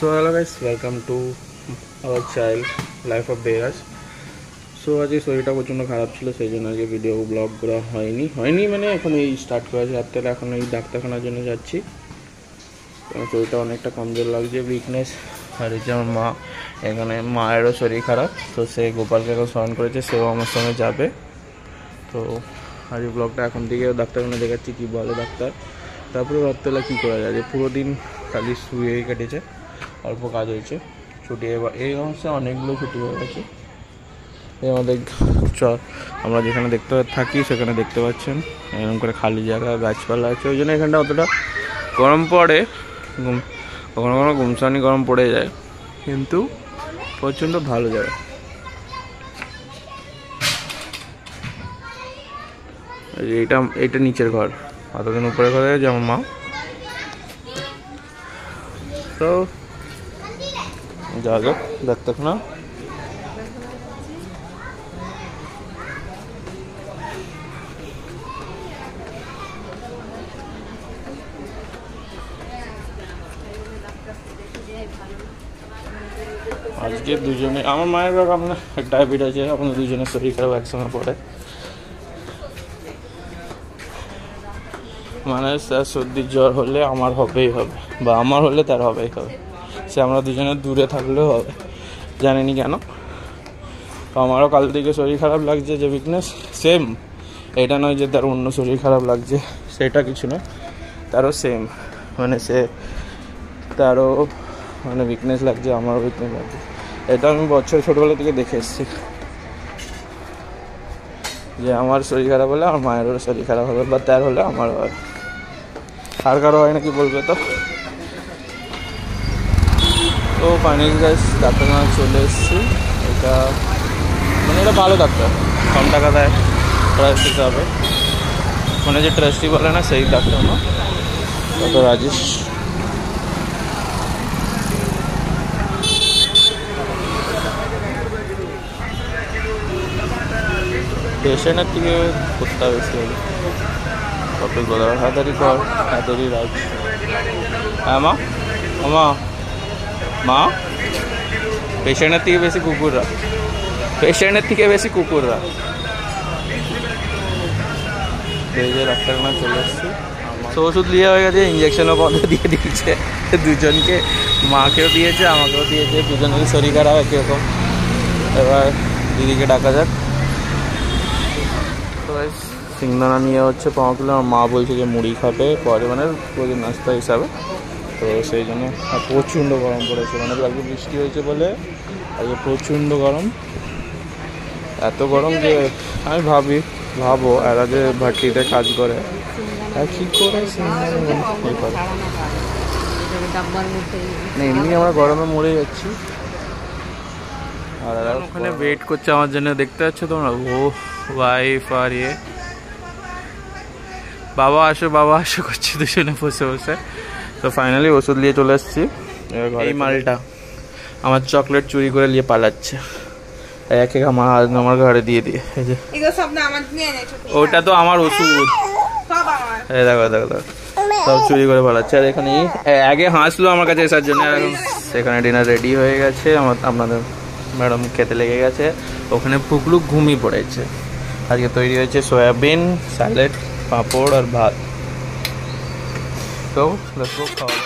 So hello guys, welcome to our child life of Beras. So আজকে শরীরটা প্রচণ্ড খারাপ ছিল, সেই জন্য আজকে ভিডিও ব্লগ করা হয়নি মানে এখন এই স্টার্ট করা আছে রাত্রে। এখন এই ডাক্তারখানার জন্য যাচ্ছি, শরীরটা অনেকটা কমজোর লাগছে, উইকনেস। আর এই যে আমার মা, এখানে মায়েরও শরীর খারাপ, তো সে গোপালকে এখন স্মরণ করেছে, সেও আমার সঙ্গে যাবে। তো আজ এই ব্লগটা এখন থেকে ডাক্তারখানা দেখাচ্ছি কী বলে ডাক্তার। তারপরে রাত্রেবেলা কী করা যায়, যে পুরো দিন খালি শুয়েই কেটেছে, অল্প কাজ হয়েছে, ছুটি এবার এই অবস্থায় অনেকগুলো ছুটি হয়ে গেছে। এই আমাদের আমরা যেখানে দেখতে থাকি সেখানে দেখতে পাচ্ছেন এরকম করে খালি জায়গা, গাছপালা আছে, ওই জন্য এখানটা অতটা গরম পড়ে, কখনো কখনো গুমসানি গরম পড়ে যায়, কিন্তু প্রচণ্ড ভালো জায়গা। এইটা নিচের ঘর, অতদিন উপরে ঘরে যে আমার মা। তো যা যাক ডাক্তারখানা। আজকে দুজনে, আমার মায়ের ব্যাপার, আপনার ডায়াবেটিস আছে, আপনার দুজনের শরীর খারাপ একসঙ্গে পড়ে, মানে স্যার সর্দি জ্বর হলে আমার হবেই হবে, বা আমার হলে তার হবেই হবে, সে আমরা দুজনে দূরে থাকলেও হবে, জানেনি কেন। তো আমারও কাল থেকে শরীর খারাপ লাগছে, যে উইকনেস সেম, এটা নয় যে তার অন্য শরীর খারাপ লাগছে, সেটা কিছু নয়, তারও সেম, মানে তারও মানে উইকনেস লাগছে, আমারও উইকনেস লাগছে। এটা আমি ছোটোবেলা থেকে দেখে এসেছি, যে আমার শরীর খারাপ হলে আমার মায়েরও শরীর খারাপ হবে, বা তার হলে আমারও হয়, আর কারো হয় নাকি বলবে। তো ফাইনালি গাইস ডাক্তারখানা চলে এসেছি। এটা মানে এটা ভালো ডাক্তার, কম টাকা দেয়, ট্রাস্ট দিতে হবে, মানে যে ট্রাস্টি বলে না সেই ডাক্তার না, ডক্টর রাজেশ। পেশেন্টের থেকে করতে হবে বেশি হবে, টপিক বলা হাতারি কর, হাতারি রাজ। হ্যাঁ মা, মা পেশেন্টের থেকে বেশি কুকুররা, এই যে ডাক্তারখানা চলে এসছি। তো ওষুধ লিয়ে হয়ে গেছে, ইঞ্জেকশনও বন্ধ দিয়ে দিয়েছে দুজনকে, মাকেও দিয়েছে আমাকেও দিয়েছে, দুজনেরই শরীর খারাপ একরকম। এবার দিদিকে ডাকা যাক। তো সিংদানা নিয়ে হচ্ছে 5 কিলো, আমার মা বলছে যে মুড়ি খাবে পরে, মানে প্রতিদিন নাস্তা হিসাবে, তো সেই জন্য। আর প্রচণ্ড গরম পড়েছে, মানে কালকে বৃষ্টি হয়েছে বলে আজকে প্রচণ্ড গরম, এত গরম যে আমি ভাবো এরা যে ভাটিতে কাজ করে কী করে এমনি আমরা গরমে মরে যাচ্ছি, আর এরা ওখানে ওয়েট করছে আমার জন্য, দেখতে পাচ্ছ তোমরা, ও ওয়াইফ আর বাবা আসো করছে দুজনে বসে বসে। তো ফাইনালি ওষুধ নিয়ে চলে এসেছি। এই মালটা আমার চকলেট চুরি করে নিয়ে পালাচ্ছে, এক আমার ঘরে দিয়ে এই যে ওটা তো আমার ওষুধ, দেখো সব চুরি করে পালাচ্ছে। আর এখানে আগে হাসলো আমার কাছে এসার জন্য, এখন সেখানে ডিনার রেডি হয়ে গেছে, আপনাদের ম্যাডাম খেতে লেগে গেছে, ওখানে পুকলু ঘুমিয়ে পড়েছে। আজকে তৈরি হয়েছে সয়াবিন, স্যালাড, পাঁপড় আর ভাত। তো খাওয়া